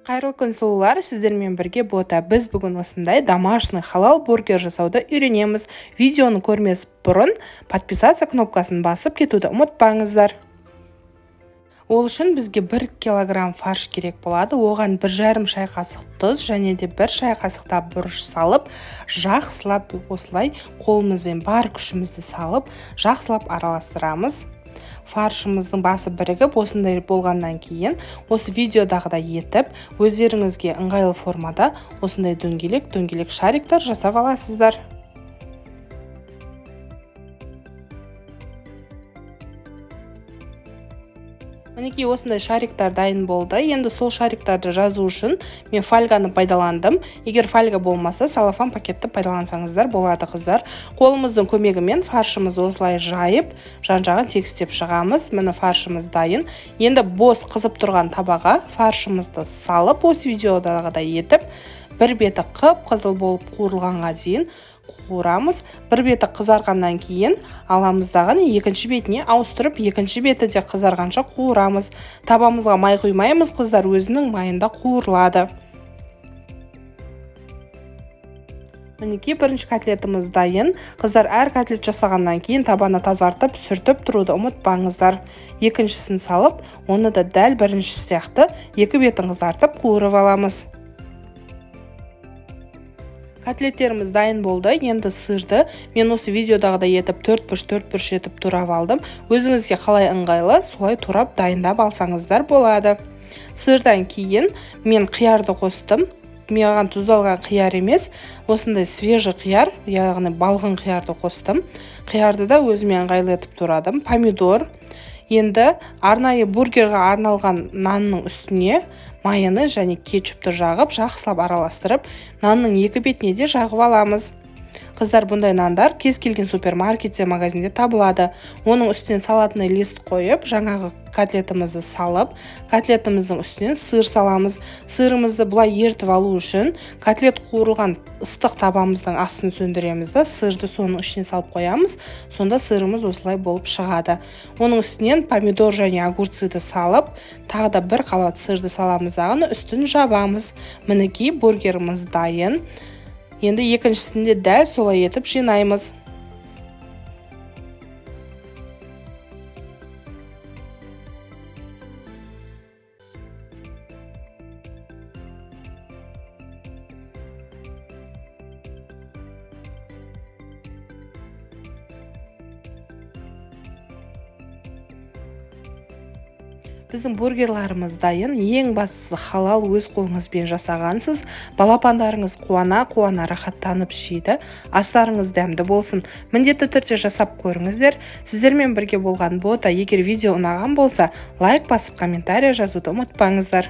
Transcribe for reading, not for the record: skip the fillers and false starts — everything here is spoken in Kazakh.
Қайырлы күн сұлулар, сіздермен бірге бота. Біз бүгін осындай домашний халал бургер жасауды үйренеміз. Видеоны көрмес бұрын подписаться кнопкасын басып кетуді ұмытпаңыздар. Ол үшін бізге 1 килограмм фарш керек болады. Оған 1,5 шай қасық тұз және де 1 шай қасықта бұрыш салып, жақсылап осылай қолымызбен бар күшімізді салып, жақсылап араластырамыз. Фаршымыздың басы бірігіп, осындай болғаннан кейін, осы видеодағыдай етіп, өздеріңізге ыңғайлы формада осындай дөңгелек шариктар жасап аласыздар. Мінекей осындай шариктар дайын болды. Енді сол шариктарды жазу үшін мен фольганы пайдаландым. Егер фольга болмаса, салафан пакетті пайдалансаңыздар болады, қыздар. Қолымыздың көмегімен фаршымызды осылай жайып, жан-жағын тегістеп шығамыз. Міне фаршымыз дайын. Енді бос қызып тұрған табаға фаршымызды салып, осы видеодағыдай етіп, бір беті қып-қызыл болып қуырылғанға дейін қуырамыз. Бір беті қызарғаннан кейін аламыздағын екінші бетіне ауыстырып, екінші беті де қызарғанша қуырамыз. Табамызға май құймаймыз, қыздар, өзінің майында қуырылады. Мінекей бірінші котлетіміз дайын. Қыздар, әр котлет жасағаннан кейін табаны тазартып, сүртіп тұруды ұмытпаңыздар. Екіншісін салып, оны да дәл бірінші сияқты екі бетін қызартып қуырып аламыз. Котлеттеріміз дайын болды. Енді сырды мен осы видеодағыдай етіп 4 етіп турап алдым. Өзіңізге қалай ыңғайлы, солай турап дайындап алсаңыздар болады. Сырдан кейін мен қиярды қостым. Маған тұздалған қияр емес, осындай свежий қияр, яғни балғын қиярды қостым. Қиярды да өзіме ыңғайлы етіп турадым. Помидор. Енді арнайы бургерға арналған нанның үстіне майонез және кетчупты жағып, жақсылап араластырып, нанның екі бетіне де жағып аламыз. Қыздар, бұндай нандар кез келген супермаркетте, магазинде табылады. Оның үстінен салатный лист қойып, жаңағы котлетімізді салып, котлетіміздің үстінен сыр саламыз. Сырымызды бұлай ертіп алу үшін котлет қуырылған ыстық табамыздың астын сөндіреміз де, сырды соның ішіне салып қоямыз. Сонда сырымыз осылай болып шығады. Оның үстінен помидор және огурцыды салып, тағы да бір қабат сырды саламыз дағыны үстін жабамыз. Мінекей бургеріміз дайын. Енді екіншісінде дәл солай етіп жинаймыз. Біздің бургерларымыз дайын. Ең бастысы халал, өз қолыңызбен жасағансыз. Балапандарыңыз қуана рахаттанып жейді. Астарыңыз дәмді болсын. Міндетті түрде жасап көріңіздер. Сіздермен бірге болған бота. Егер видео ұнаған болса, лайк басып комментария жазуды ұмытпаңыздар.